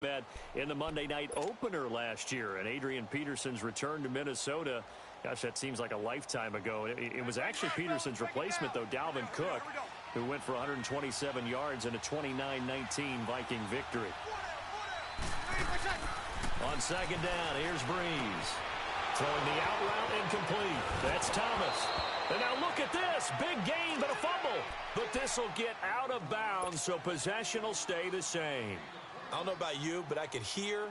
met in the Monday night opener last year, and Adrian Peterson's return to Minnesota. Gosh, that seems like a lifetime ago. It was actually Peterson's replacement, though, Dalvin Cook, who went for 127 yards in a 29-19 Viking victory. On second down, here's Breeze. Throwing the out route incomplete. That's Thomas. And now look at this. Big gain, but a fumble. But this will get out of bounds, so possession will stay the same. I don't know about you, but I could hear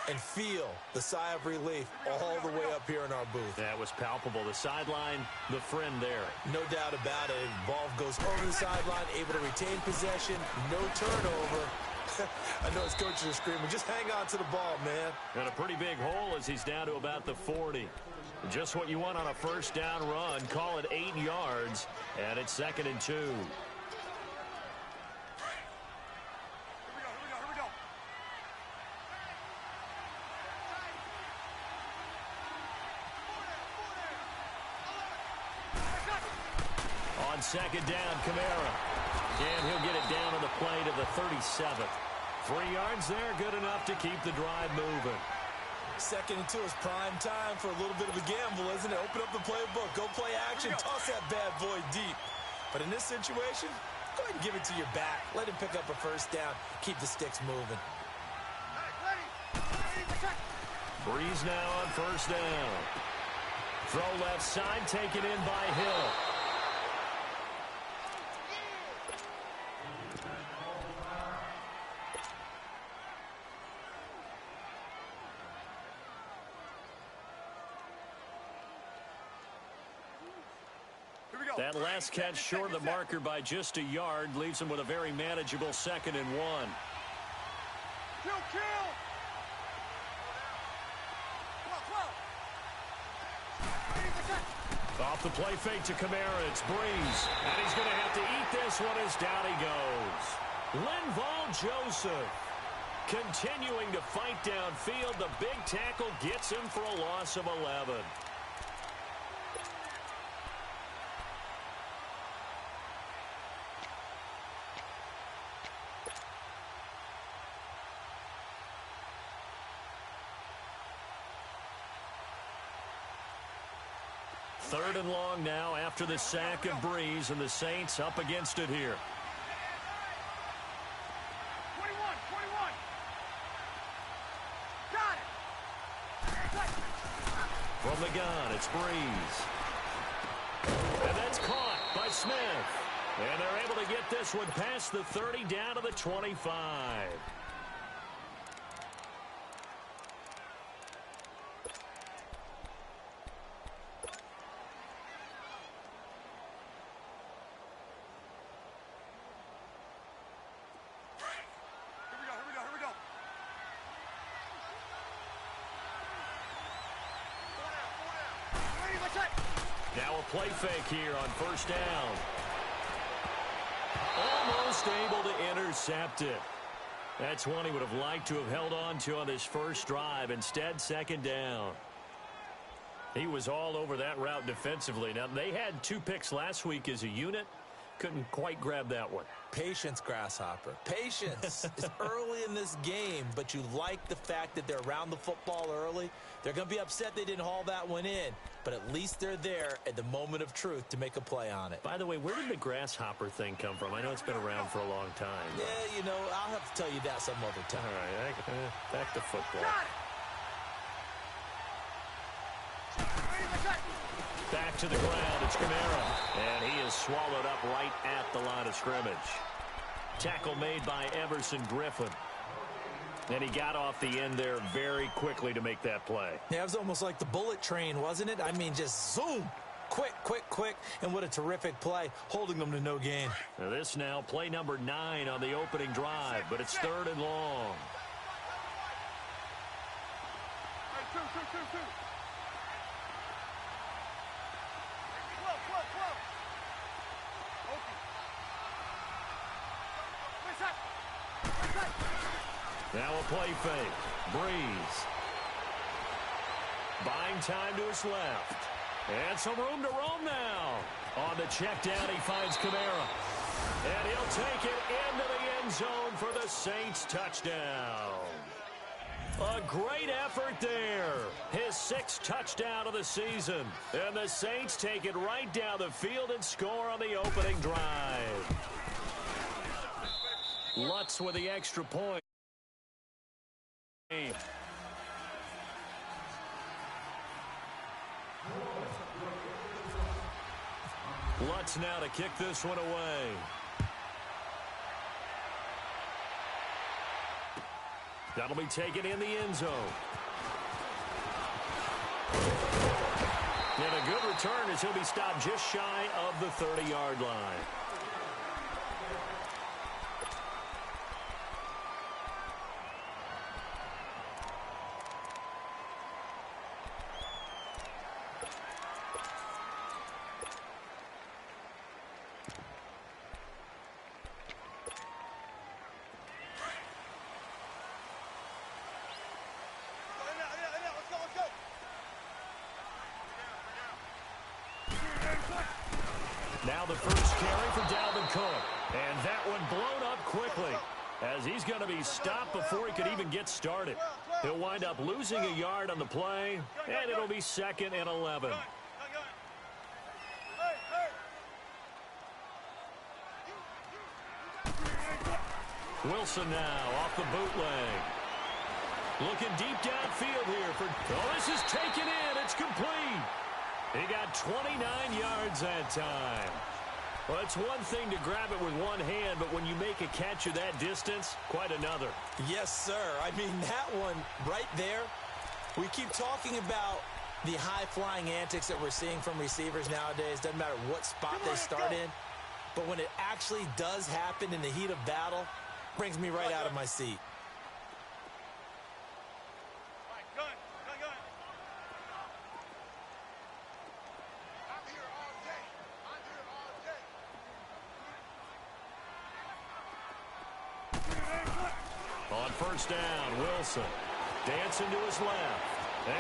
and feel the sigh of relief all the way up here in our booth. That was palpable. The sideline, the friend there. No doubt about it. Ball goes over the sideline, able to retain possession, no turnover. I know his coaches are screaming, just hang on to the ball, man. And a pretty big hole as he's down to about the 40. Just what you want on a first down run. Call it 8 yards, and it's 2nd and 2. On second down, Kamara. And he'll get it down on the play to the 37th. 3 yards there, good enough to keep the drive moving. 2nd and 2 is prime time for a little bit of a gamble, isn't it? Open up the playbook, go play action, toss that bad boy deep. But in this situation, go ahead and give it to your back. Let him pick up a first down, keep the sticks moving. Breeze now on first down. Throw left side, taken in by Hill. That last catch short of the marker by just a yard leaves him with a very manageable 2nd and 1. Off the play fake to Kamara, it's Breeze. And he's going to have to eat this one as down he goes. Linval Joseph continuing to fight downfield. The big tackle gets him for a loss of 11. Third and long now after the sack of Breeze, and the Saints up against it here. 21. Got it. From the gun, it's Breeze. And that's caught by Smith. And they're able to get this one past the 30 down to the 25. Now a play fake here on first down. Almost able to intercept it. That's one he would have liked to have held on to on his first drive. Instead, 2nd down. He was all over that route defensively. Now, they had 2 picks last week as a unit. Couldn't quite grab that one. Patience, Grasshopper. Patience. It's early in this game, but you like the fact that they're around the football early. They're going to be upset they didn't haul that one in, but at least they're there at the moment of truth to make a play on it. By the way, where did the Grasshopper thing come from? I know it's been around for a long time. Yeah, you know, I'll have to tell you that some other time. All right, back to football. Back to the ground, it's Kamara. And he is swallowed up right at the line of scrimmage. Tackle made by Everson Griffin. And he got off the end there very quickly to make that play. Yeah, it was almost like the bullet train, wasn't it? I mean, just zoom. Quick. And what a terrific play, holding them to no gain. Now this now, play number 9 on the opening drive, but it's 3rd and long. Now a play fake. Breeze. Buying time to his left. And some room to roam now. On the check down, he finds Kamara. And he'll take it into the end zone for the Saints touchdown. great effort there. His 6th touchdown of the season. And the Saints take it right down the field and score on the opening drive. Lutz with the extra point. Lutz now to kick this one away. That'll be taken in the end zone. And a good return as he'll be stopped just shy of the 30-yard line. Now the first carry for Dalvin Cook. And that one blown up quickly as he's going to be stopped before he could even get started. He'll wind up losing a yard on the play, and it'll be 2nd and 11. Wilson now off the bootleg. Looking deep downfield here for... Oh, this is taken in. It's complete. He got 29 yards that time. Well, it's one thing to grab it with one hand, but when you make a catch of that distance, quite another. Yes, sir. I mean, that one right there, we keep talking about the high-flying antics that we're seeing from receivers nowadays. Doesn't matter what spot they start in. But when it actually does happen in the heat of battle, brings me right out of my seat. On first down, Wilson dancing to his left.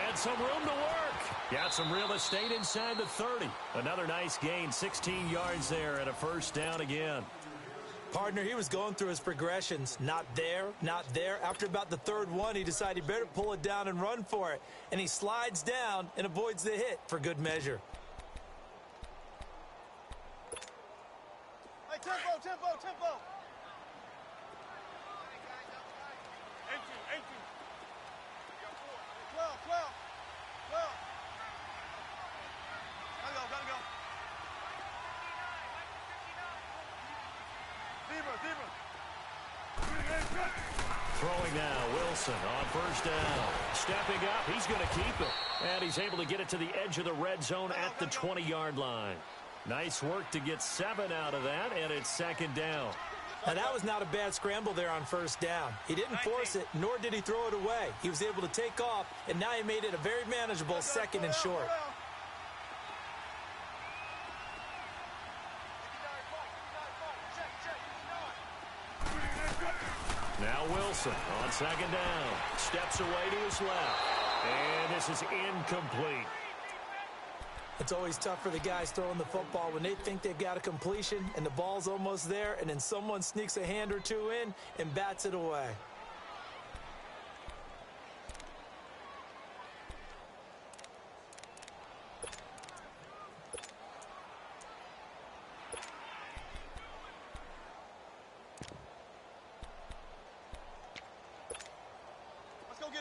And some room to work. Got some real estate inside the 30. Another nice gain, 16 yards there and a first down again. Partner, he was going through his progressions. Not there, not there. After about the 3rd one, he decided he better pull it down and run for it. And he slides down and avoids the hit for good measure. Hey, tempo. 12. Gotta go. Throwing now, Wilson on first down. Stepping up, he's going to keep it. And he's able to get it to the edge of the red zone at the 20-yard line. Nice work to get 7 out of that, and it's 2nd down. Now, that was not a bad scramble there on first down. He didn't force it, nor did he throw it away. He was able to take off, and now he made it a very manageable 2nd and short. Now Wilson on 2nd down. Steps away to his left. And this is incomplete. It's always tough for the guys throwing the football when they think they've got a completion and the ball's almost there, and then someone sneaks a hand or two in and bats it away.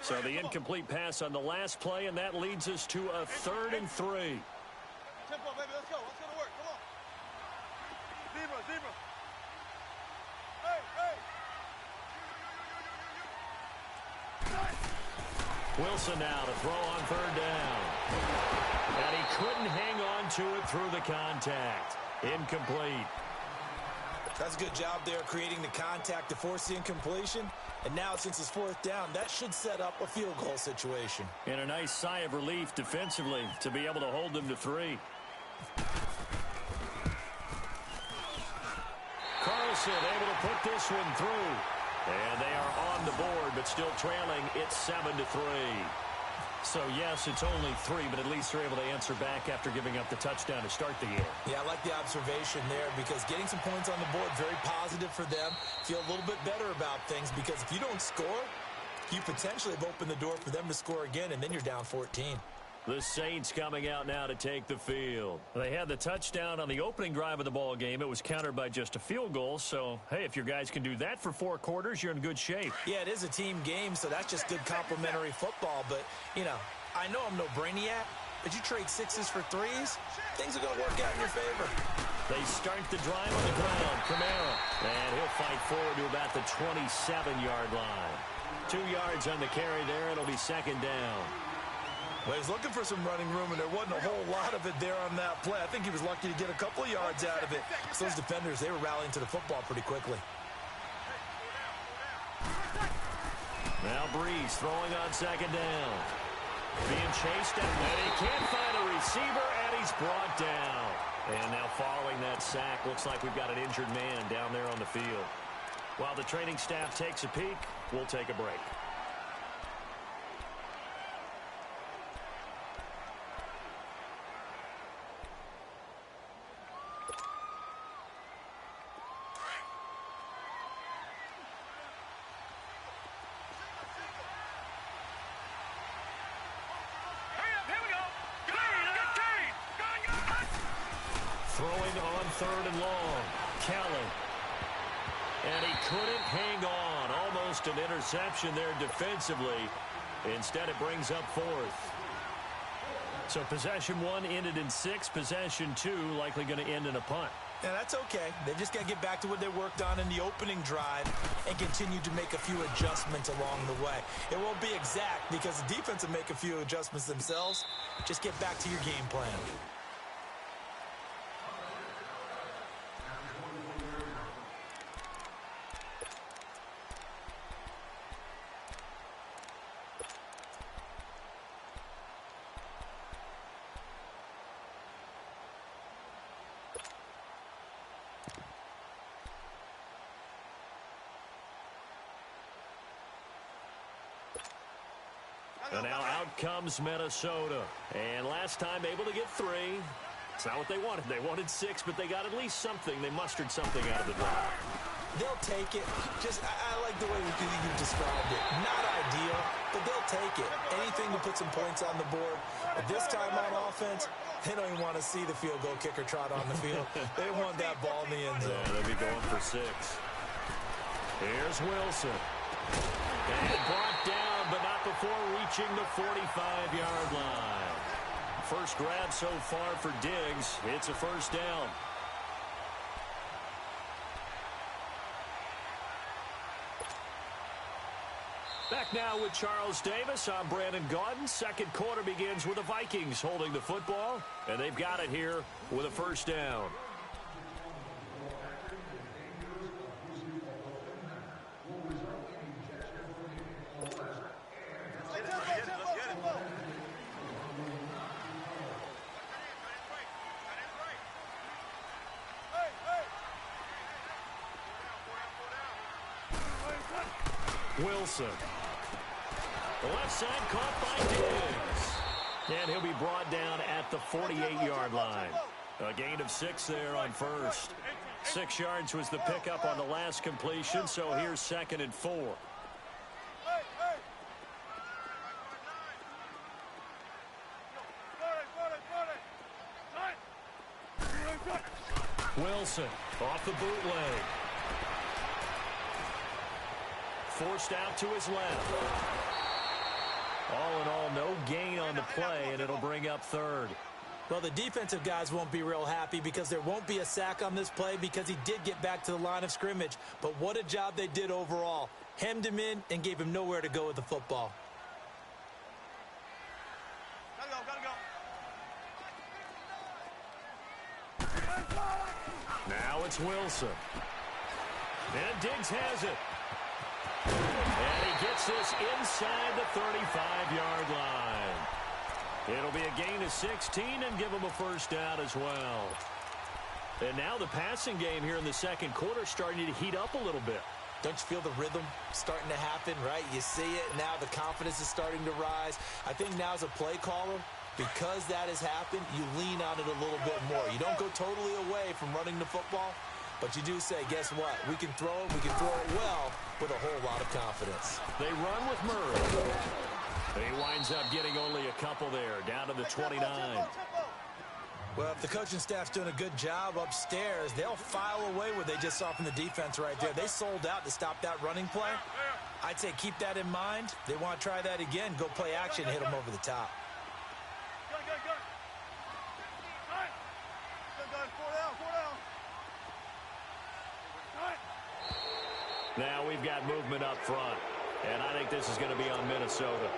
So the incomplete pass on the last play, and that leads us to a 3rd and 3. Tempo, baby, let's go to work, come on. Zebra. Hey. Wilson now to throw on 3rd down. And he couldn't hang on to it through the contact. Incomplete. That's a good job there creating the contact to force the incompletion. And now, since it's 4th down, that should set up a field goal situation. And a nice sigh of relief defensively to be able to hold them to 3. Carlson able to put this one through. And they are on the board, but still trailing. It's 7-3. So, yes, it's only 3, but at least they're able to answer back after giving up the touchdown to start the game. Yeah, I like the observation there because getting some points on the board, very positive for them. Feel a little bit better about things because if you don't score, you potentially have opened the door for them to score again, and then you're down 14. The Saints coming out now to take the field. They had the touchdown on the opening drive of the ball game. It was countered by just a field goal. So, hey, if your guys can do that for 4 quarters, you're in good shape. Yeah, it is a team game, so that's just good complimentary football. But, you know, I know I'm no brainiac, but you trade 6s for 3s, things are going to work out in your favor. They start the drive on the ground. Camara. And he'll fight forward to about the 27-yard line. 2 yards on the carry there. It'll be second down. Well, he was looking for some running room, and there wasn't a whole lot of it there on that play. I think he was lucky to get a couple of yards out of it. So those defenders, they were rallying to the football pretty quickly. Now Breeze throwing on second down. Being chased down, and he can't find a receiver, and he's brought down. And now following that sack, looks like we've got an injured man down there on the field. While the training staff takes a peek, we'll take a break. Throwing on third and long. Kelly. And he couldn't hang on. Almost an interception there defensively. Instead, it brings up fourth. So possession 1 ended in 6. Possession 2 likely going to end in a punt. Yeah, that's okay. They've just got to get back to what they worked on in the opening drive and continue to make a few adjustments along the way. It won't be exact because the defense will make a few adjustments themselves. Just get back to your game plan. And now out comes Minnesota. And last time able to get 3. It's not what they wanted. They wanted 6, but they got at least something. They mustered something out of the drive. They'll take it. I like the way you described it. Not ideal, but they'll take it. Anything to put some points on the board. But this time on offense, they don't even want to see the field goal kicker trot on the field. They want that ball in the end zone. Yeah, they'll be going for 6. Here's Wilson. And brought down, but not before reaching the 45-yard line. First grab so far for Diggs. It's a first down. Back now with Charles Davis. I'm Brandon Gaudin. Second quarter begins with the Vikings holding the football, and they've got it here with a first down. Wilson. The left side caught by Diggs. And he'll be brought down at the 48-yard line. A gain of 6 there on first. 6 yards was the pickup on the last completion, so here's second and 4. Wilson off the bootleg. Forced out to his left. All in all, no gain on the play, and it'll bring up third. Well, the defensive guys won't be real happy because there won't be a sack on this play because he did get back to the line of scrimmage. But what a job they did overall. Hemmed him in and gave him nowhere to go with the football. Now it's Wilson. And Diggs has it. And he gets this inside the 35-yard line. It'll be a gain of 16 and give him a first down as well. And now the passing game here in the second quarter starting to heat up a little bit. Don't you feel the rhythm starting to happen, right? You see it, now the confidence is starting to rise. I think now as a play caller, because that has happened, you lean on it a little bit more. You don't go totally away from running the football, But you do say, guess what? We can throw it. We can throw it well with a whole lot of confidence. They run with Murray. He winds up getting only a couple there, down to the 29. Well, if the coaching staff's doing a good job upstairs, they'll file away what they just saw from the defense right there. They sold out to stop that running play. I'd say keep that in mind. They want to try that again. Go play action, hit them over the top. Now we've got movement up front, and I think this is going to be on Minnesota.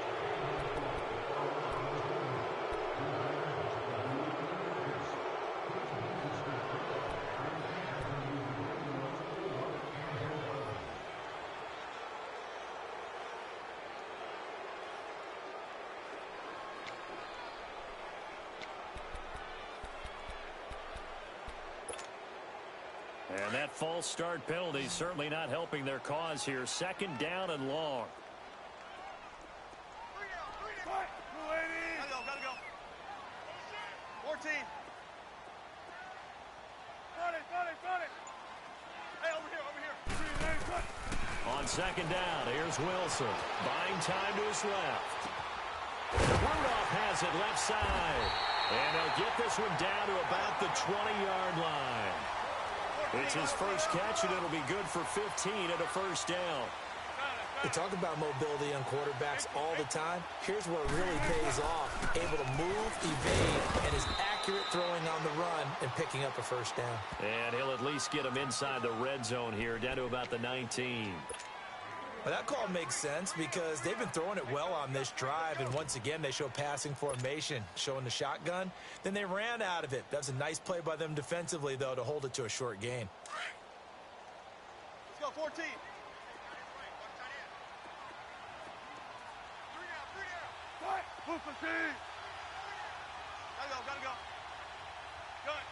And that false start penalty certainly not helping their cause here. Second down and long. Gotta go. 14. Got it. Hey, over here. On second down, here's Wilson. Buying time to his left. Rudolph has it left side. And he'll get this one down to about the 20-yard line. It's his first catch, and it'll be good for 15 and a first down. They talk about mobility on quarterbacks all the time. Here's where it really pays off. Able to move, evade, and is accurate throwing on the run and picking up a first down. And he'll at least get him inside the red zone here, down to about the 19. Well, that call makes sense because they've been throwing it well on this drive, and once again, they show passing formation, showing the shotgun. Then they ran out of it. That's a nice play by them defensively, though, to hold it to a short gain. Let's go, 14. Gotta go. Good.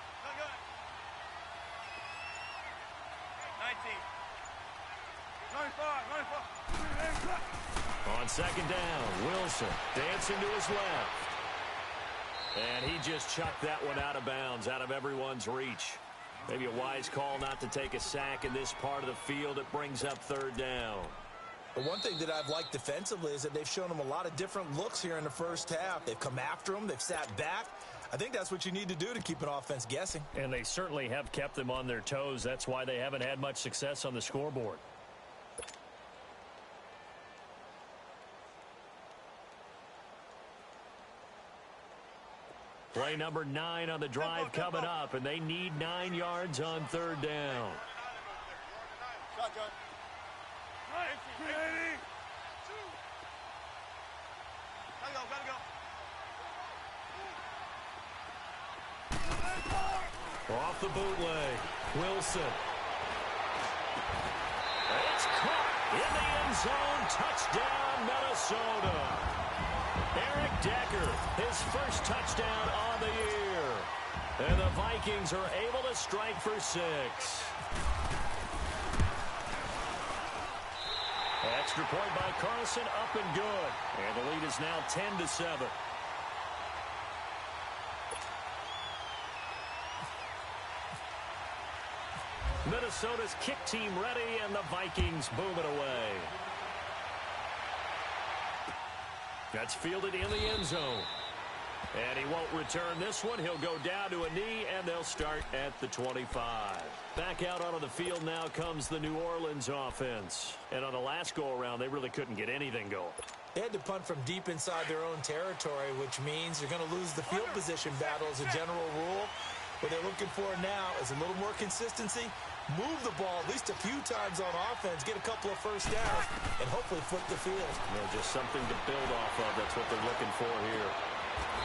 19. 95. On second down, Wilson dancing to his left. And he just chucked that one out of bounds, out of everyone's reach. Maybe a wise call not to take a sack in this part of the field. It brings up third down. But one thing that I've liked defensively is that they've shown them a lot of different looks here in the first half. They've come after them. They've sat back. I think that's what you need to do to keep an offense guessing. And they certainly have kept them on their toes. That's why they haven't had much success on the scoreboard. Play number 9 on the drive coming up, and they need 9 yards on third down. Shotgun. Gotta go. Off the bootleg, Wilson. It's caught in the end zone. Touchdown, Minnesota. Eric Decker, his first touchdown on the year. And the Vikings are able to strike for 6. Extra point by Carlson, up and good. And the lead is now 10-7. Minnesota's kick team ready, and the Vikings boom it away. That's fielded in the end zone. And he won't return this one. He'll go down to a knee, and they'll start at the 25. Back out onto the field now comes the New Orleans offense. And on the last go-around, they really couldn't get anything going. They had to punt from deep inside their own territory, which means you're going to lose the field position battle as a general rule. What they're looking for now is a little more consistency, move the ball at least a few times on offense, get a couple of first downs, and hopefully flip the field. Just something to build off of. That's what they're looking for here.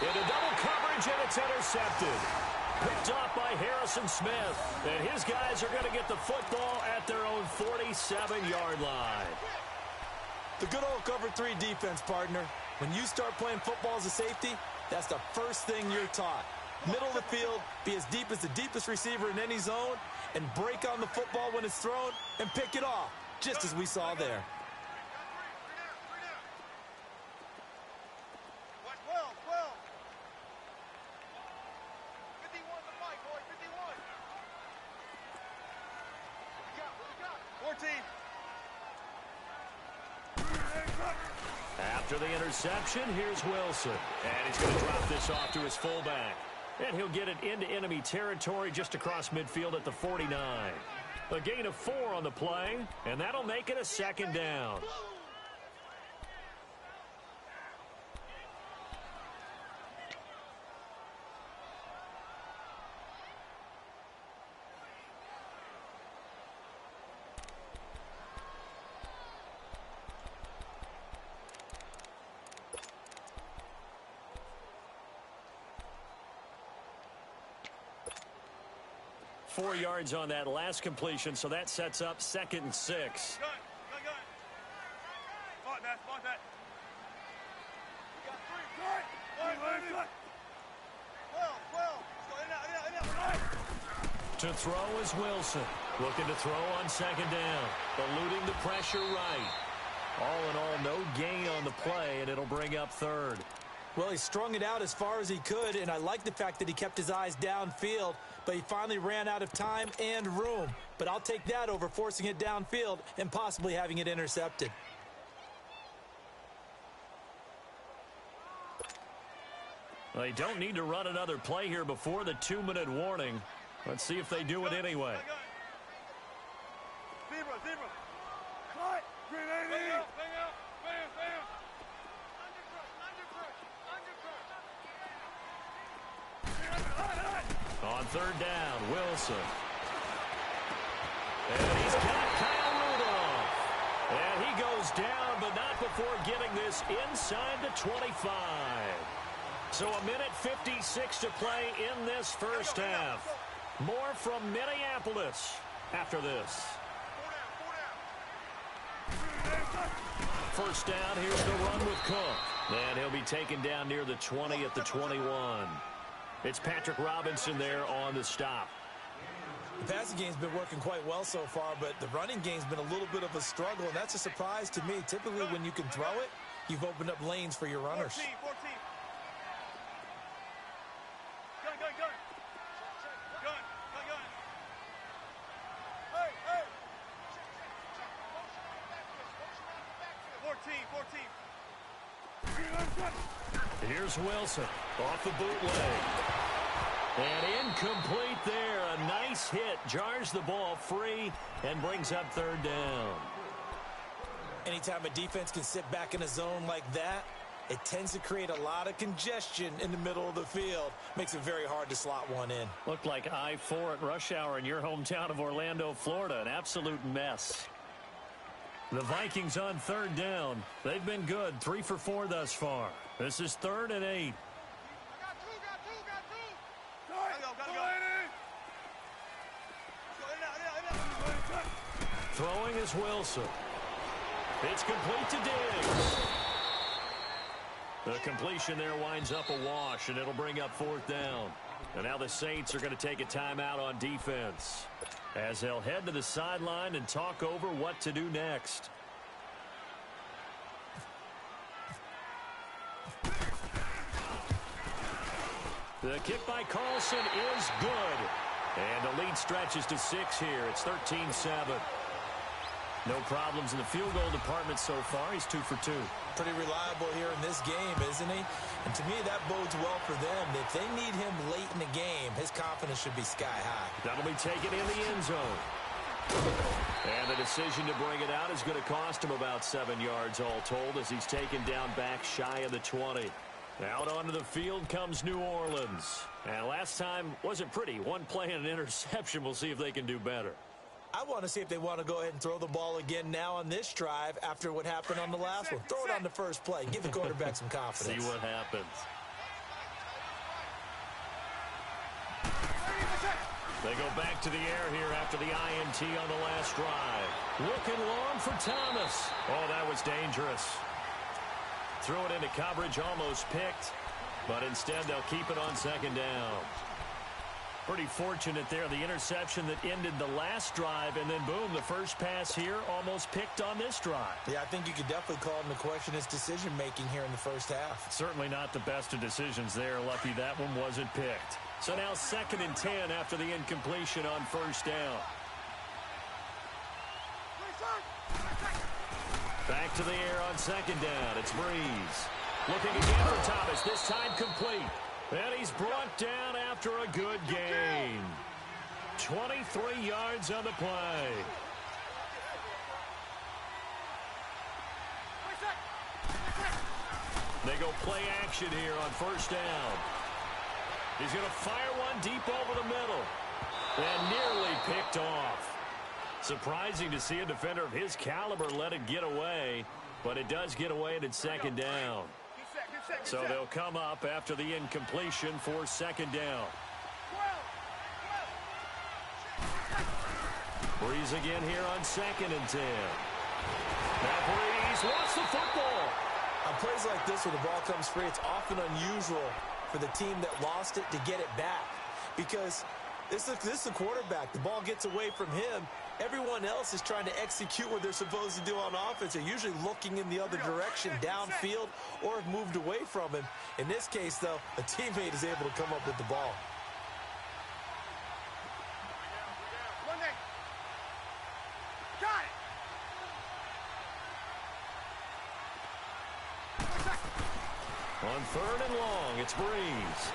Into double coverage, and it's intercepted. Picked off by Harrison Smith. And his guys are going to get the football at their own 47-yard line. The good old cover 3 defense, partner. When you start playing football as a safety, that's the first thing you're taught. Middle of the field, be as deep as the deepest receiver in any zone, and break on the football when it's thrown and pick it off, just as we saw there. After the interception, here's Wilson. And he's going to drop this off to his fullback. And he'll get it into enemy territory just across midfield at the 49. A gain of 4 on the play, and that'll make it a second down. Four yards on that last completion, so that sets up 2nd and 6. Gun. Spot that. We got 3. Gun. 12. To throw is Wilson. Looking to throw on 2nd down. Eluding the pressure right. All in all, no gain on the play, and it'll bring up 3rd. Well, he strung it out as far as he could, and I like the fact that he kept his eyes downfield, but he finally ran out of time and room. But I'll take that over forcing it downfield and possibly having it intercepted. Well, they don't need to run another play here before the 2-minute warning. Let's see if they do it anyway. Zebra. Cut. 380. Bam. On 3rd down, Wilson. And he's got Kyle Rudolph. And he goes down, but not before getting this inside the 25. So 1:56 to play in this first half. More from Minneapolis after this. 1st down, here's the run with Cook. And he'll be taken down near the 20 at the 21. It's Patrick Robinson there on the stop. The passing game's been working quite well so far, but the running game's been a little bit of a struggle, and that's a surprise to me. Typically, when you can throw it, you've opened up lanes for your runners. 14. Gun. Hey. 14. Here's Wilson off the bootleg. And incomplete there. A nice hit. Jars the ball free and brings up 3rd down. Anytime a defense can sit back in a zone like that, it tends to create a lot of congestion in the middle of the field. Makes it very hard to slot one in. Looked like I-4 at rush hour in your hometown of Orlando, Florida. An absolute mess. The Vikings on 3rd down. They've been good. 3 for 4 thus far. This is 3rd and 8. Got two. Gotta go. Throwing is Wilson. It's complete to Diggs. The completion there winds up a wash, and it'll bring up 4th down. And now the Saints are going to take a timeout on defense as they'll head to the sideline and talk over what to do next. The kick by Carlson is good. And the lead stretches to 6 here. It's 13-7. No problems in the field goal department so far. He's 2 for 2. Pretty reliable here in this game, isn't he? And to me, that bodes well for them. If they need him late in the game, his confidence should be sky high. That'll be taken in the end zone. And the decision to bring it out is going to cost him about 7 yards all told as he's taken down back shy of the 20. Out onto the field comes New Orleans. And last time wasn't pretty. One play and an interception. We'll see if they can do better. I want to see if they want to go ahead and throw the ball again now on this drive after what happened on the last one. Throw it on the first play. Give the quarterback some confidence. See what happens. They go back to the air here after the INT on the last drive. Looking long for Thomas. Oh, that was dangerous. Threw it into coverage, almost picked. But instead, they'll keep it on 2nd down. Pretty fortunate there, the interception that ended the last drive, and then boom, the first pass here almost picked on this drive. Yeah, I think you could definitely call into question his decision-making here in the first half. Certainly not the best of decisions there. Lucky that one wasn't picked. So now 2nd and 10 after the incompletion on 1st down. Back to the air on second down. It's Breeze. Looking again for Thomas. This time complete. And he's brought down after a good gain. 23 yards on the play. They go play action here on first down. He's going to fire one deep over the middle. And nearly picked off. Surprising to see a defender of his caliber let it get away. But it does get away and it's second down. So they'll come up after the incompletion for second down. Breeze again here on 2nd and 10. Now Breeze wants the football. On plays like this where the ball comes free, it's often unusual for the team that lost it to get it back. Because this is the quarterback. The ball gets away from him. Everyone else is trying to execute what they're supposed to do on offense. They're usually looking in the other direction, downfield, or have moved away from him. In this case, though, a teammate is able to come up with the ball. On 3rd and long, it's Breeze.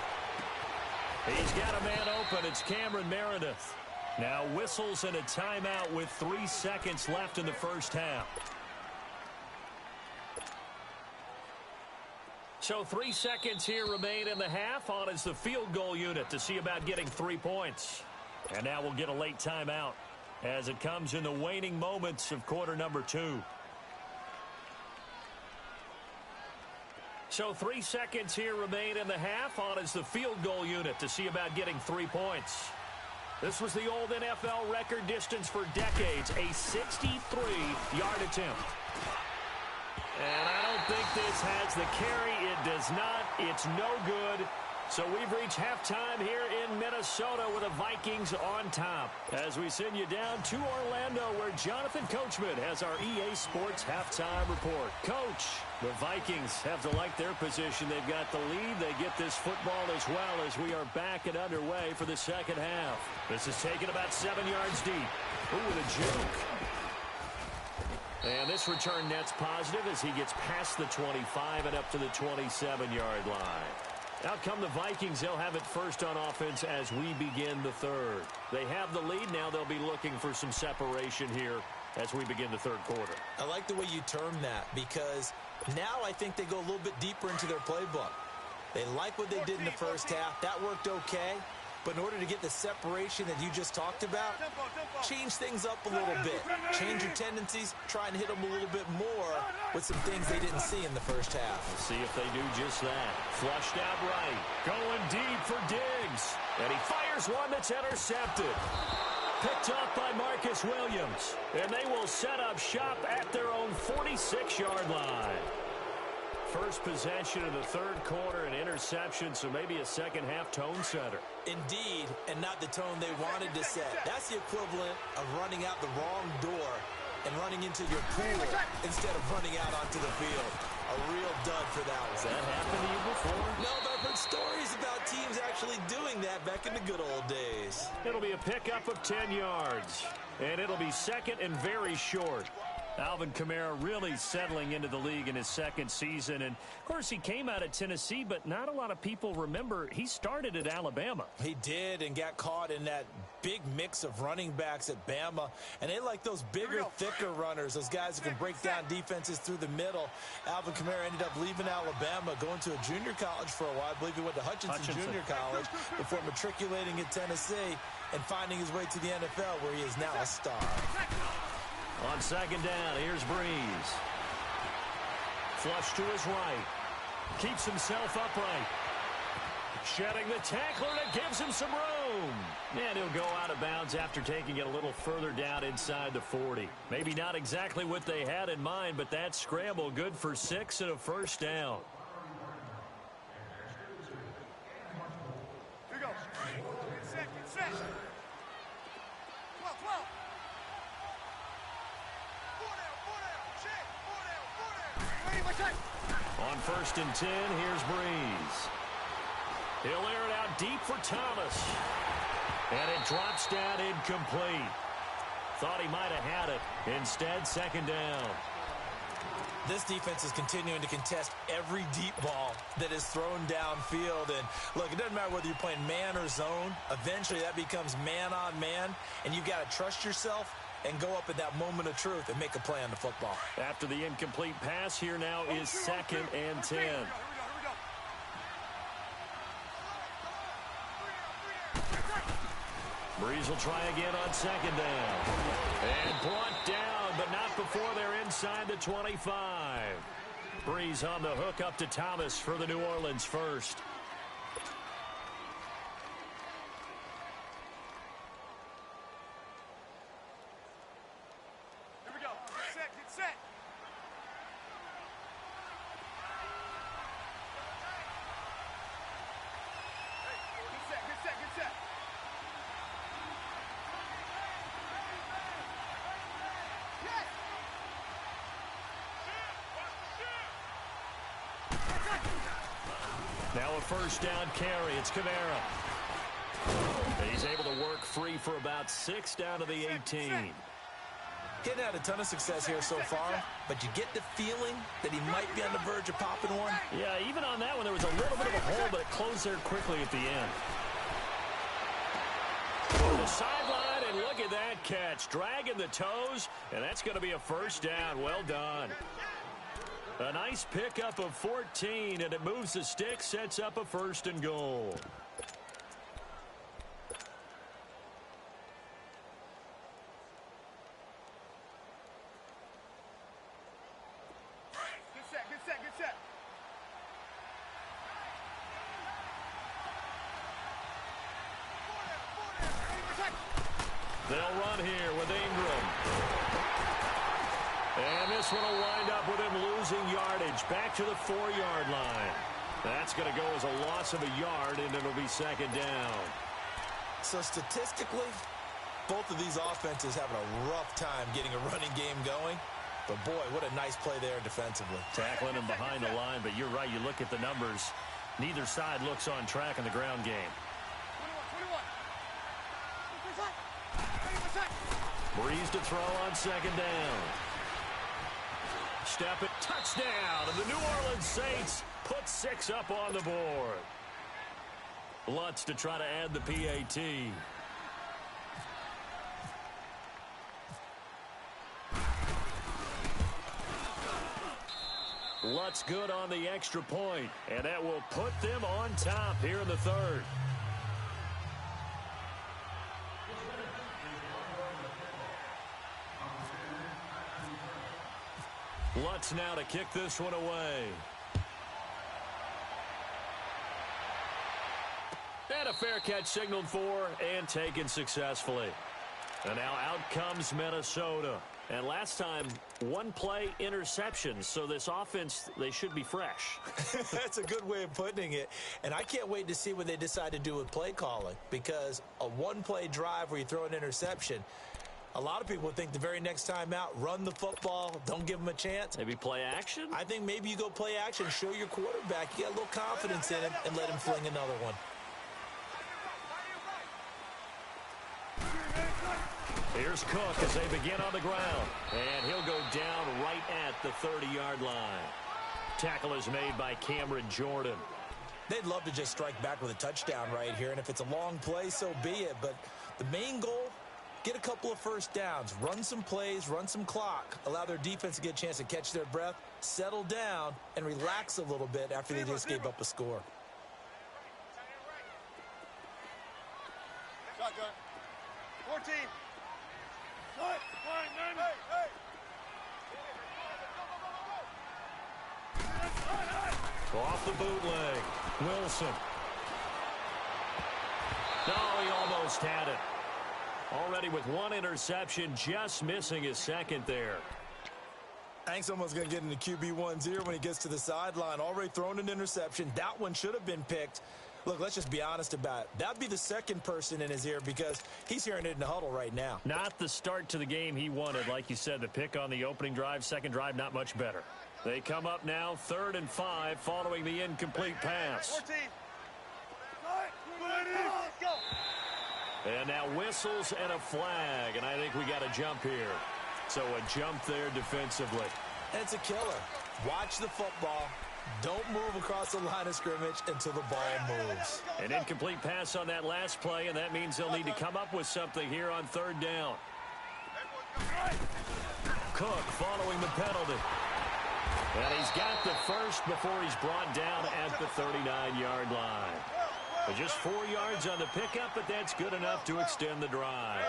He's got a man open. It's Cameron Meredith. Now whistles and a timeout with 3 seconds left in the first half. So 3 seconds here remain in the half. On is the field goal unit to see about getting 3 points. And now we'll get a late timeout as it comes in the waning moments of quarter number 2. So 3 seconds here remain in the half. On is the field goal unit to see about getting 3 points. This was the old NFL record distance for decades, a 63-yard attempt. And I don't think this has the carry. It does not. It's no good. So we've reached halftime here in Minnesota with the Vikings on top. As we send you down to Orlando where Jonathan Coachman has our EA Sports halftime report. Coach, the Vikings have to like their position. They've got the lead. They get this football as well as we are back and underway for the second half. This is taken about 7 yards deep. Ooh, with a juke. And this return net's positive as he gets past the 25 and up to the 27-yard line. Out come the Vikings. They'll have it first on offense as we begin the third. They have the lead. Now they'll be looking for some separation here as we begin the third quarter. I like the way you term that because now I think they go a little bit deeper into their playbook. They like what they did in the first half. That worked okay. But in order to get the separation that you just talked about, change things up a little bit. Change your tendencies. Try and hit them a little bit more with some things they didn't see in the first half. We'll see if they do just that. Flushed out right. Going deep for Diggs. And he fires one that's intercepted. Picked up by Marcus Williams. And they will set up shop at their own 46-yard line. First possession of the third quarter, an interception, so maybe a second-half tone setter. Indeed, and not the tone they wanted to set. That's the equivalent of running out the wrong door and running into your pool instead of running out onto the field. A real dud for that one. Has that happened to you before? No, but I've heard stories about teams actually doing that back in the good old days. It'll be a pickup of 10 yards, and it'll be second and very short. Alvin Kamara really settling into the league in his second season. And, of course, he came out of Tennessee, but not a lot of people remember he started at Alabama. He did and got caught in that big mix of running backs at Bama. And they like those bigger, thicker runners, those guys who can break down defenses through the middle. Alvin Kamara ended up leaving Alabama, going to a junior college for a while. I believe he went to Hutchinson Junior College before matriculating at Tennessee and finding his way to the NFL, where he is now a star. On second down, here's Breeze. Flush to his right. Keeps himself upright. Shedding the tackler that gives him some room. And he'll go out of bounds after taking it a little further down inside the 40. Maybe not exactly what they had in mind, but that scramble good for 6 and a first down. Here we go. Get set. 12. On first and 10, here's Breeze. He'll air it out deep for Thomas. And it drops down incomplete. Thought he might have had it. Instead, second down. This defense is continuing to contest every deep ball that is thrown downfield. And, look, it doesn't matter whether you're playing man or zone. Eventually, that becomes man-on-man, and you've got to trust yourself and go up at that moment of truth and make a play on the football. After the incomplete pass, here now is 2nd and 10. Breeze will try again on 2nd down. And brought down, but not before they're inside the 25. Breeze on the hook up to Thomas for the New Orleans first. Here we go. Get set. Get set. Now a first down carry. It's Kamara. He's able to work free for about 6 down to the 18. He's had a ton of success here so far, but you get the feeling that he might be on the verge of popping one. Yeah, even on that one, there was a little bit of a hole, but it closed there quickly at the end. To the sideline, and look at that catch. Dragging the toes, and that's going to be a first down. Well done. A nice pickup of 14, and it moves the stick, sets up a 1st and goal. Get set. They'll run here with Ingram. And this one will wind up with him losing yardage back to the 4-yard line. That's going to go as a loss of a yard, and it'll be 2nd down. So statistically, both of these offenses having a rough time getting a running game going. But, boy, what a nice play there defensively. Tackling him behind the line, but you're right. You look at the numbers. Neither side looks on track in the ground game. 21. Breeze to throw on 2nd down. Step it, touchdown, and the New Orleans Saints put 6 up on the board. Lutz to try to add the PAT. Lutz good on the extra point, and that will put them on top here in the 3rd. Lutz now to kick this one away. And a fair catch signaled for and taken successfully. And now out comes Minnesota. And last time, 1 play interception. So this offense, they should be fresh. That's a good way of putting it. And I can't wait to see what they decide to do with play calling. Because a 1-play drive where you throw an interception, a lot of people think the very next time out, run the football, don't give them a chance. Maybe play action? I think maybe you go play action, show your quarterback, you got a little confidence in him, and let him fling another one. Here's Cook as they begin on the ground. And he'll go down right at the 30-yard line. Tackle is made by Cameron Jordan. They'd love to just strike back with a touchdown right here, and if it's a long play, so be it. But the main goal, get a couple of first downs, run some plays, run some clock, allow their defense to get a chance to catch their breath, settle down, and relax a little bit after they just gave up a score. Shotgun. 14. Off the bootleg. Wilson. No, he almost had it. Already with 1 interception, just missing his 2nd there. Hank's almost going to get into QB1's ear when he gets to the sideline. Already thrown an interception. That one should have been picked. Look, let's just be honest about it. That'd be the 2nd person in his ear because he's hearing it in the huddle right now. Not the start to the game he wanted. Like you said, the pick on the opening drive, 2nd drive, not much better. They come up now 3rd and 5 following the incomplete pass. 14. Let's go. And now whistles and a flag, and I think we got a jump here. So a jump there defensively. and it's a killer. Watch the football. Don't move across the line of scrimmage until the ball moves. An incomplete pass on that last play, and that means they'll need to come up with something here on third down. Cook following the penalty. And he's got the first before he's brought down at the 39-yard line. But just 4 yards on the pickup, but that's good enough to extend the drive.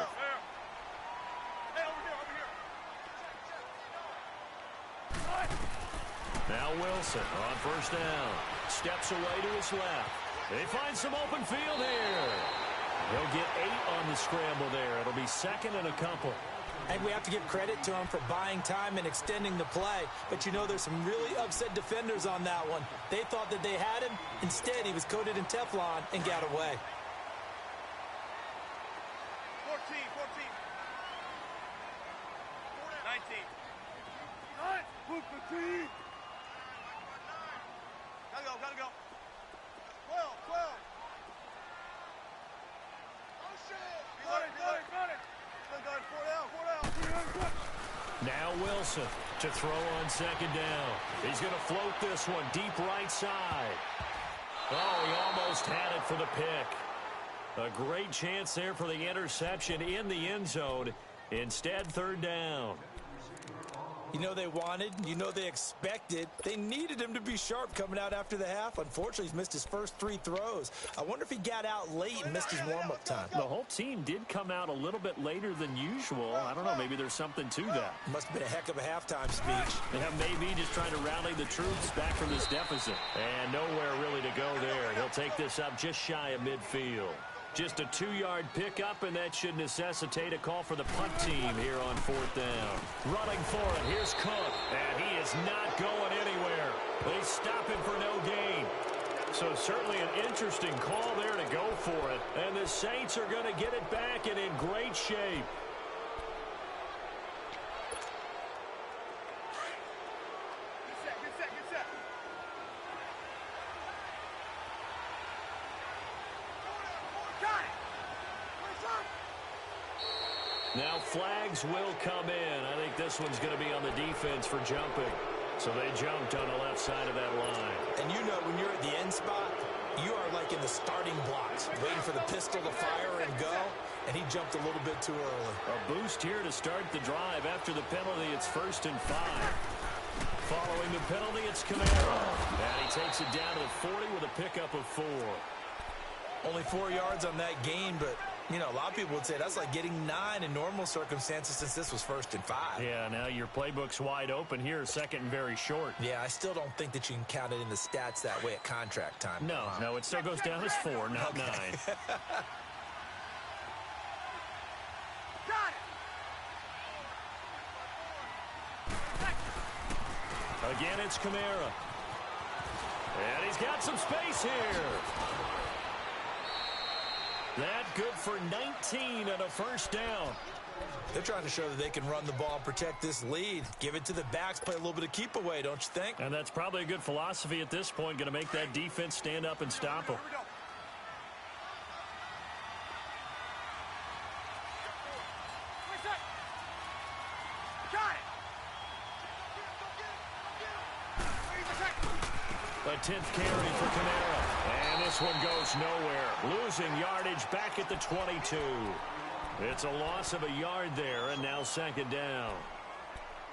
Now Wilson on first down. Steps away to his left. They find some open field here. He'll get 8 on the scramble there. It'll be second and a couple. And we have to give credit to him for buying time and extending the play. But you know there's some really upset defenders on that one. They thought that they had him. Instead, he was coated in Teflon and got away. 14, 14. 19. Gotta go. 12, 12. Oh, shit. Got it. Now Wilson to throw on second down. He's going to float this one deep right side. Oh, he almost had it for the pick. A great chance there for the interception in the end zone. Instead, third down. You know they wanted, you know they expected. They needed him to be sharp coming out after the half. Unfortunately, he's missed his first 3 throws. I wonder if he got out late and missed his warm-up time. The whole team did come out a little bit later than usual. I don't know, maybe there's something to that. Must have been a heck of a halftime speech. Yeah, maybe just trying to rally the troops back from this deficit. And nowhere really to go there. He'll take this up just shy of midfield. Just a 2-yard pickup, and that should necessitate a call for the punt team here on fourth down. Running for it, here's Cook, and he is not going anywhere. They stop him for no gain. So certainly an interesting call there to go for it, and the Saints are going to get it back and in great shape. Get set. Now flags will come in. I think this one's going to be on the defense for jumping. So they jumped on the left side of that line. And you know when you're at the end spot, you are like in the starting blocks, waiting for the pistol to fire and go, and he jumped a little bit too early. A boost here to start the drive. After the penalty, it's 1st and 5. Following the penalty, it's Camara. And he takes it down to the 40 with a pickup of 4. Only 4 yards on that gain, but, you know, a lot of people would say that's like getting 9 in normal circumstances since this was 1st and 5. Yeah, now your playbook's wide open here, second and very short. Yeah, I still don't think that you can count it in the stats that way at contract time. No, it still goes down as 4, not 9. Again, it's Camara. And he's got some space here. That good for 19 and a first down. They're trying to show that they can run the ball and protect this lead. Give it to the backs, play a little bit of keep away, don't you think? And that's probably a good philosophy at this point, going to make that defense stand up and stop them. A 10th carry for Camara. And this one goes nowhere. Losing yardage back at the 22. It's a loss of a yard there, and now second down.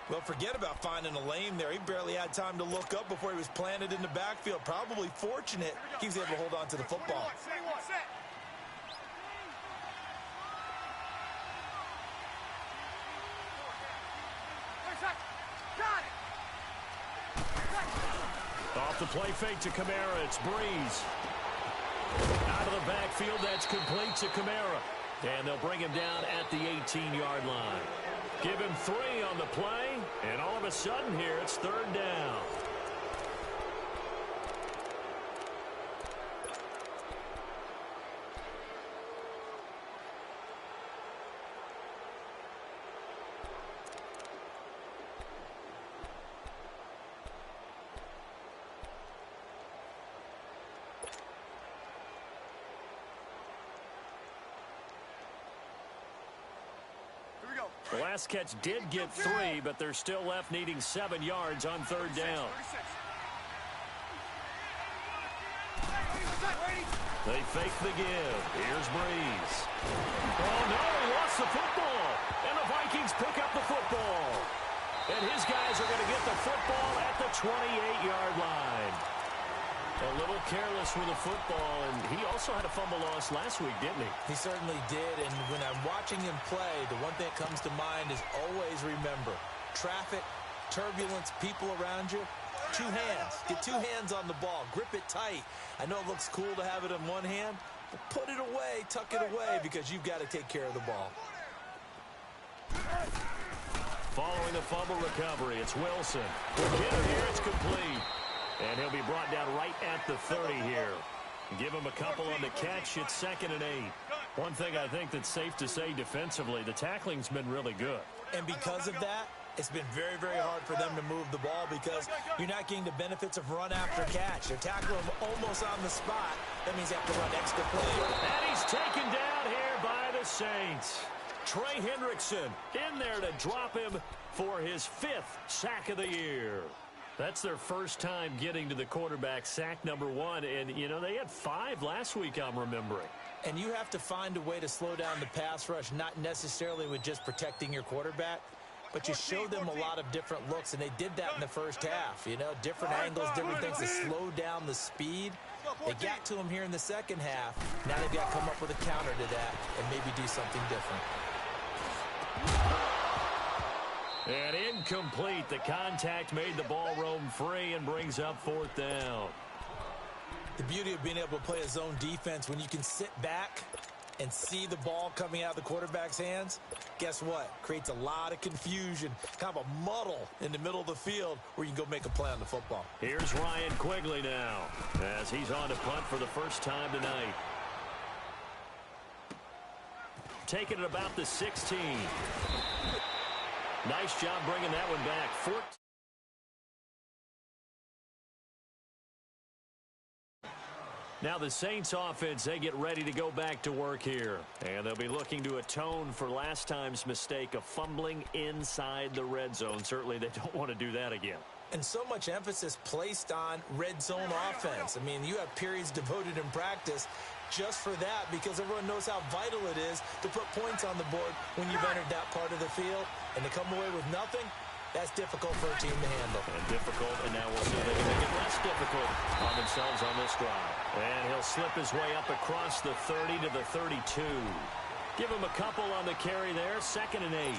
Well, forget about finding a lane there. He barely had time to look up before he was planted in the backfield. Probably fortunate he was able to hold on to the football. Off the play fake to Camara, it's Breeze. Out of the backfield, that's complete to Camara. And they'll bring him down at the 18-yard line. Give him 3 on the play, and all of a sudden here, it's third down. The last catch did get 3, but they're still left needing 7 yards on third down. They fake the give. Here's Breeze. Oh, no, he lost the football. And the Vikings pick up the football. And his guys are going to get the football at the 28-yard line. A little careless with the football, and he also had a fumble loss last week, didn't he? He certainly did, and when I'm watching him play, the one thing that comes to mind is always remember, traffic, turbulence, people around you, 2 hands. Get 2 hands on the ball. Grip it tight. I know it looks cool to have it in one hand, but put it away, tuck it away, because you've got to take care of the ball. Following the fumble recovery, it's Wilson. Here, it's complete. And he'll be brought down right at the 30 here. Give him a couple on the catch. It's 2nd and 8. One thing I think that's safe to say defensively, the tackling's been really good. And because of that, it's been very, very hard for them to move the ball because you're not getting the benefits of run after catch. They're tackling him almost on the spot. That means they have to run extra play. And he's taken down here by the Saints. Trey Hendrickson in there to drop him for his 5th sack of the year. That's their first time getting to the quarterback, sack number 1. And, you know, they had 5 last week, I'm remembering. And you have to find a way to slow down the pass rush, not necessarily with just protecting your quarterback, but you show them a lot of different looks, and they did that in the first half. You know, different angles, different things to slow down the speed. They got to him here in the second half. Now they've got to come up with a counter to that and maybe do something different. And incomplete. The contact made the ball roam free and brings up 4th down. The beauty of being able to play a zone defense when you can sit back and see the ball coming out of the quarterback's hands, guess what? Creates a lot of confusion, kind of a muddle in the middle of the field where you can go make a play on the football. Here's Ryan Quigley now as he's on to punt for the first time tonight. Taking it about the 16. Nice job bringing that one back. Now the Saints offense, they get ready to go back to work here. And they'll be looking to atone for last time's mistake of fumbling inside the red zone. Certainly they don't want to do that again. And so much emphasis placed on red zone offense. I mean, you have periods devoted in practice just for that because everyone knows how vital it is to put points on the board when you've entered that part of the field. And to come away with nothing, that's difficult for a team to handle. And difficult, and now we'll see if they can make it less difficult on themselves on this drive. And he'll slip his way up across the 30 to the 32. Give him a couple on the carry there, 2nd and 8.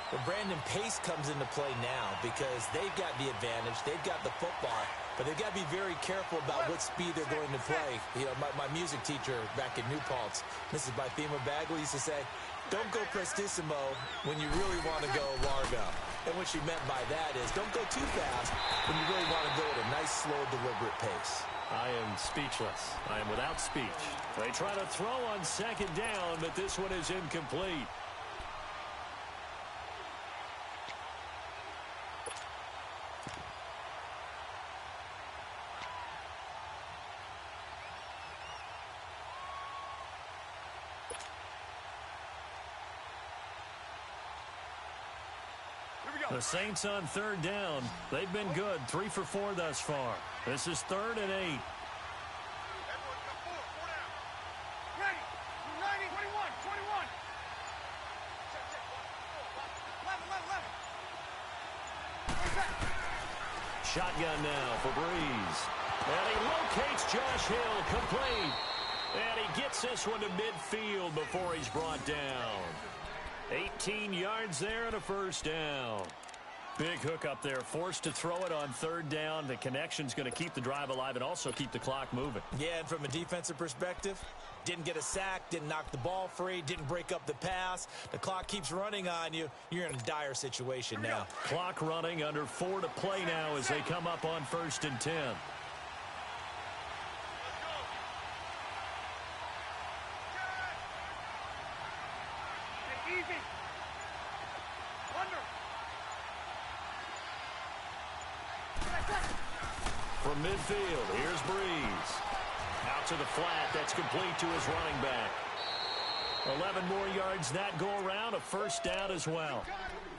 Well, Brandon, pace comes into play now because they've got the advantage. They've got the football, but they've got to be very careful about what speed they're going to play. You know, my music teacher back in New Paltz, Mrs. Bythema Bagley, used to say, don't go prestissimo when you really want to go largo. And what she meant by that is don't go too fast when you really want to go at a nice, slow, deliberate pace. I am speechless. I am without speech. They try to throw on 2nd down, but this one is incomplete. The Saints on 3rd down. They've been good. 3 for 4 thus far. This is 3rd and 8. Everyone come forward. 4 down. Ready. 90, 21, 21. Check, check. 11. Shotgun now for Breeze. And he locates Josh Hill. Complete. And he gets this one to midfield before he's brought down. 18 yards there and a 1st down. Big hook up there. Forced to throw it on 3rd down. The connection's going to keep the drive alive and also keep the clock moving. Yeah, and from a defensive perspective, didn't get a sack, didn't knock the ball free, didn't break up the pass. The clock keeps running on you. You're in a dire situation now. Clock running, under 4 to play now as they come up on 1st and 10. Easy. Under. From midfield, here's Breeze. Out to the flat, that's complete to his running back. 11 more yards that go around, a first down as well.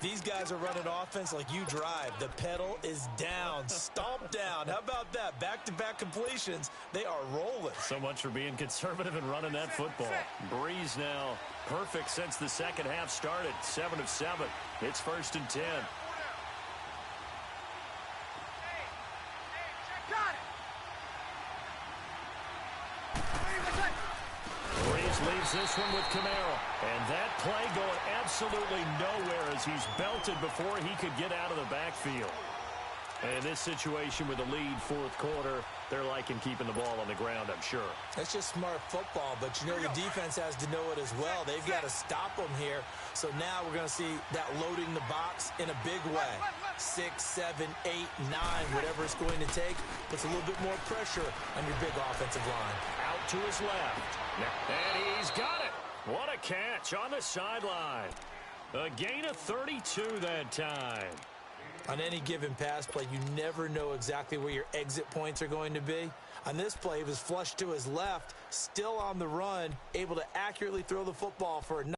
These guys are running offense like you drive. The pedal is down, stomped down. How about that? Back-to-back completions. They are rolling. So much for being conservative and running that football. Breeze now perfect since the second half started. 7 of 7. It's 1st and 10. Leaves this one with Camaro. And that play going absolutely nowhere as he's belted before he could get out of the backfield. And in this situation with the lead, fourth quarter, they're liking keeping the ball on the ground, I'm sure. That's just smart football, but you know the defense has to know it as well. They've got to stop them here. So now we're going to see that loading the box in a big way. 6, 7, 8, 9, whatever it's going to take, puts a little bit more pressure on your big offensive line. Out to his left. And he's got it. What a catch on the sideline. A gain of 32 that time. On any given pass play, you never know exactly where your exit points are going to be. On this play, he was flushed to his left, still on the run, able to accurately throw the football for a nice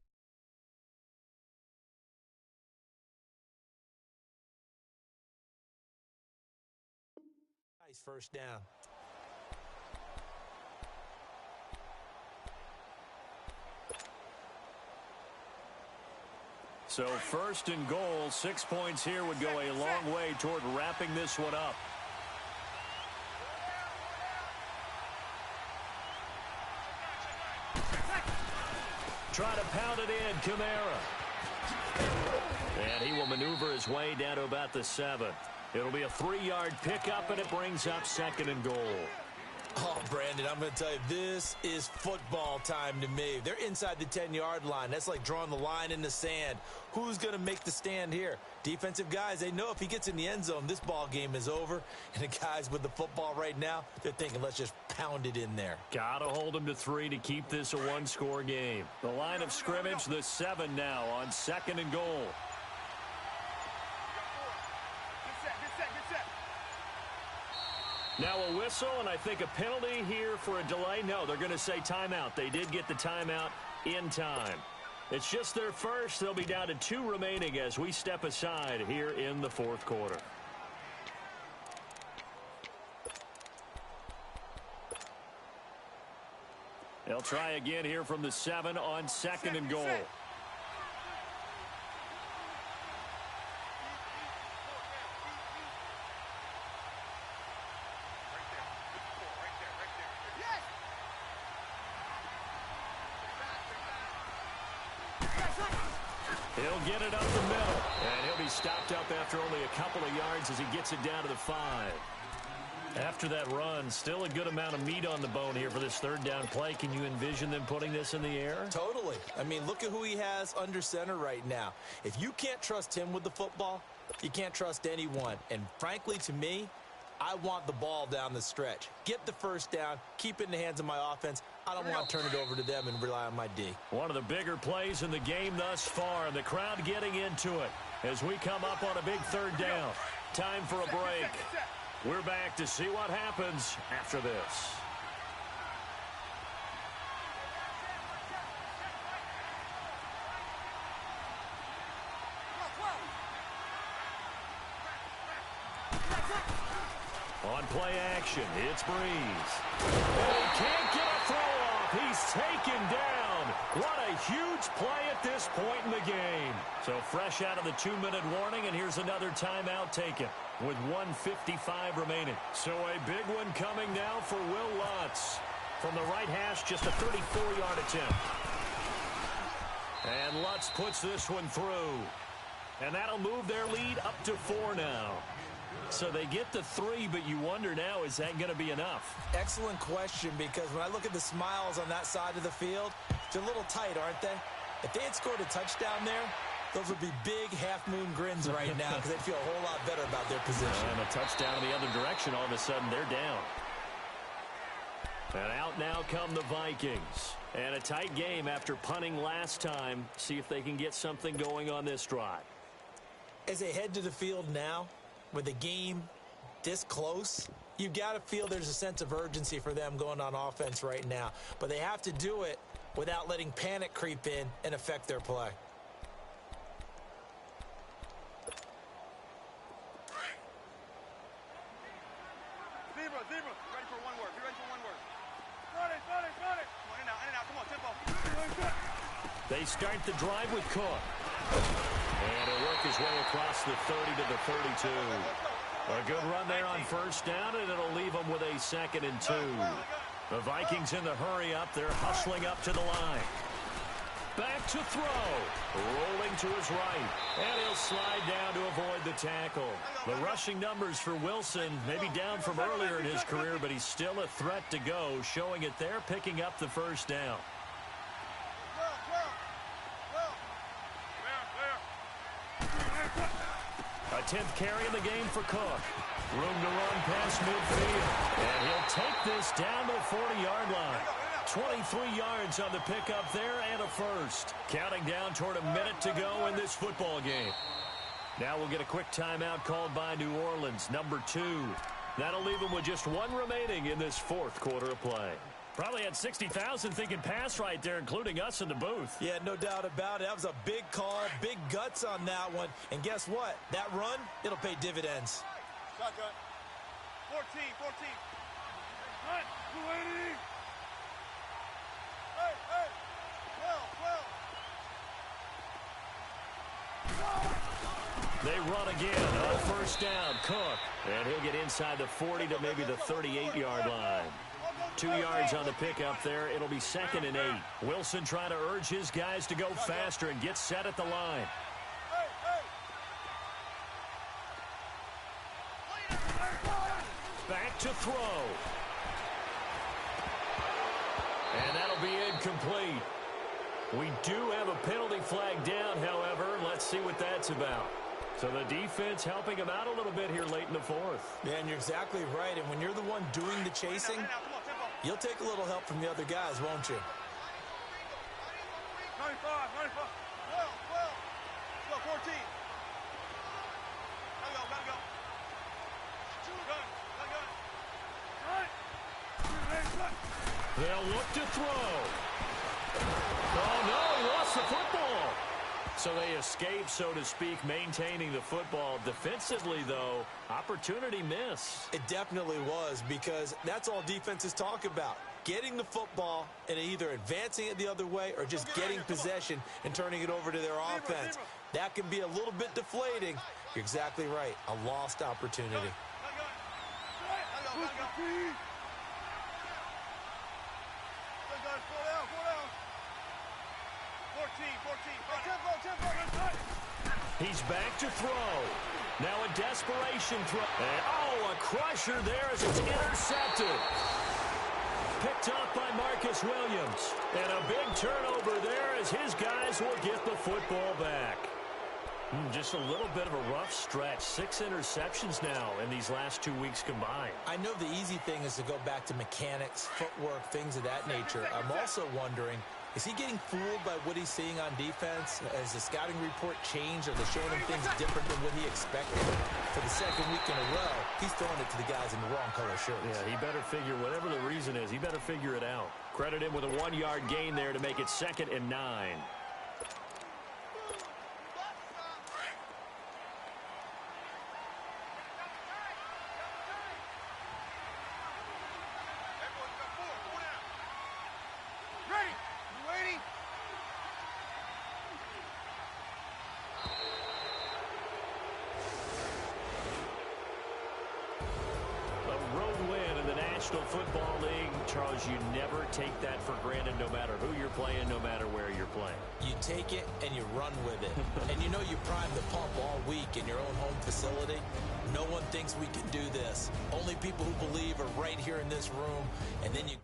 first down. So 1st and goal, 6 points here would go a long way toward wrapping this one up. Try to pound it in, Camara. And he will maneuver his way down to about the 7. It'll be a 3-yard pickup, and it brings up 2nd and goal. Oh, Brandon, I'm going to tell you, this is football time to me. They're inside the 10-yard line. That's like drawing the line in the sand. Who's going to make the stand here? Defensive guys, they know if he gets in the end zone, this ball game is over. And the guys with the football right now, they're thinking, let's just pound it in there. Got to hold him to 3 to keep this a one-score game. The line of scrimmage, the 7 now on 2nd and goal. Now a whistle, and I think a penalty here for a delay. No, they're going to say timeout. They did get the timeout in time. It's just their first. They'll be down to 2 remaining as we step aside here in the fourth quarter. They'll try again here from the 7 on 2nd and goal. He'll get it up the middle, and he'll be stopped up after only a couple of yards as he gets it down to the 5. After that run, still a good amount of meat on the bone here for this 3rd down play. Can you envision them putting this in the air? Totally. I mean, look at who he has under center right now. If you can't trust him with the football, you can't trust anyone. And frankly, to me, I want the ball down the stretch. Get the first down, keep it in the hands of my offense. I don't want to turn it over to them and rely on my D. One of the bigger plays in the game thus far, and the crowd getting into it as we come up on a big 3rd down. Time for a break. We're back to see what happens after this. On play action, it's Breeze. And he can't get a throw off. He's taken down. What a huge play at this point in the game. So fresh out of the 2-minute warning, and here's another timeout taken with 1:55 remaining. So a big one coming now for Will Lutz. From the right hash, just a 34-yard attempt. And Lutz puts this one through. And that'll move their lead up to 4 now. So they get the 3, but you wonder now, is that going to be enough? Excellent question, because when I look at the smiles on that side of the field, they're a little tight, aren't they? If they had scored a touchdown there, those would be big half-moon grins right now because they'd feel a whole lot better about their position. And a touchdown in the other direction, all of a sudden they're down. And out now come the Vikings. And a tight game after punting last time. See if they can get something going on this drive. As they head to the field now, with the game this close, you've got to feel there's a sense of urgency for them going on offense right now. But they have to do it without letting panic creep in and affect their play. Zebra, zebra. Be ready for one word. Be ready for one word. Got it, got it, got it. Come on, in and out. Come on, tempo. They start the drive with Cook. And he'll work his way across the 30 to the 32. A good run there on first down, and it'll leave them with a 2nd and 2. The Vikings in the hurry up. They're hustling up to the line. Back to throw. Rolling to his right. And he'll slide down to avoid the tackle. The rushing numbers for Wilson may be down from earlier in his career, but he's still a threat to go, showing it there, picking up the first down. A 10th carry in the game for Cook. Room to run past midfield. And he'll take this down to the 40-yard line. 23 yards on the pickup there and a first. Counting down toward a minute to go in this football game. Now we'll get a quick timeout called by New Orleans, number 2. That'll leave them with just 1 remaining in this 4th quarter of play. Probably had 60,000 thinking pass right there, including us in the booth. Yeah, no doubt about it. That was a big call, big guts on that one. And guess what? That run, it'll pay dividends. Shotgun. 14, 14. Hunt, 280. Hey, hey. 12, 12. They run again on first down. Cook. And he'll get inside the 40 to maybe the 38-yard line. 2 yards on the pickup there. It'll be 2nd and 8. Wilson trying to urge his guys to go faster and get set at the line. Back to throw. And that'll be incomplete. We do have a penalty flag down, however. Let's see what that's about. So the defense helping him out a little bit here late in the 4th. Yeah, and you're exactly right. And when you're the one doing the chasing, you'll take a little help from the other guys, won't you? 95, 95. 12, 12. Let's go, 14. Gotta go. Gun, gun. Gun. They'll look to throw. Oh, no, he lost the football. So they escape, so to speak, maintaining the football. Defensively, though, opportunity miss. It definitely was, because that's all defenses talk about. Getting the football and either advancing it the other way or just getting possession and turning it over to their offense. That can be a little bit deflating. You're exactly right. A lost opportunity. 14. He's back to throw. Now a desperation throw. And, a crusher there as it's intercepted. Picked up by Marcus Williams. And a big turnover there as his guys will get the football back. Just a little bit of a rough stretch. 6 interceptions now in these last 2 weeks combined. I know the easy thing is to go back to mechanics, footwork, things of that nature. I'm also wondering, is he getting fooled by what he's seeing on defense? Has the scouting report changed? Are they showing him things different than what he expected? For the 2nd week in a row, he's throwing it to the guys in the wrong color shirts. Yeah, he better figure, whatever the reason is, he better figure it out. Credit him with a 1-yard gain there to make it 2nd and 9. Football League, Charles, you never take that for granted, no matter who you're playing, no matter where you're playing. You take it and you run with it. And you know you prime the pump all week in your own home facility. No one thinks we can do this. Only people who believe are right here in this room. And then you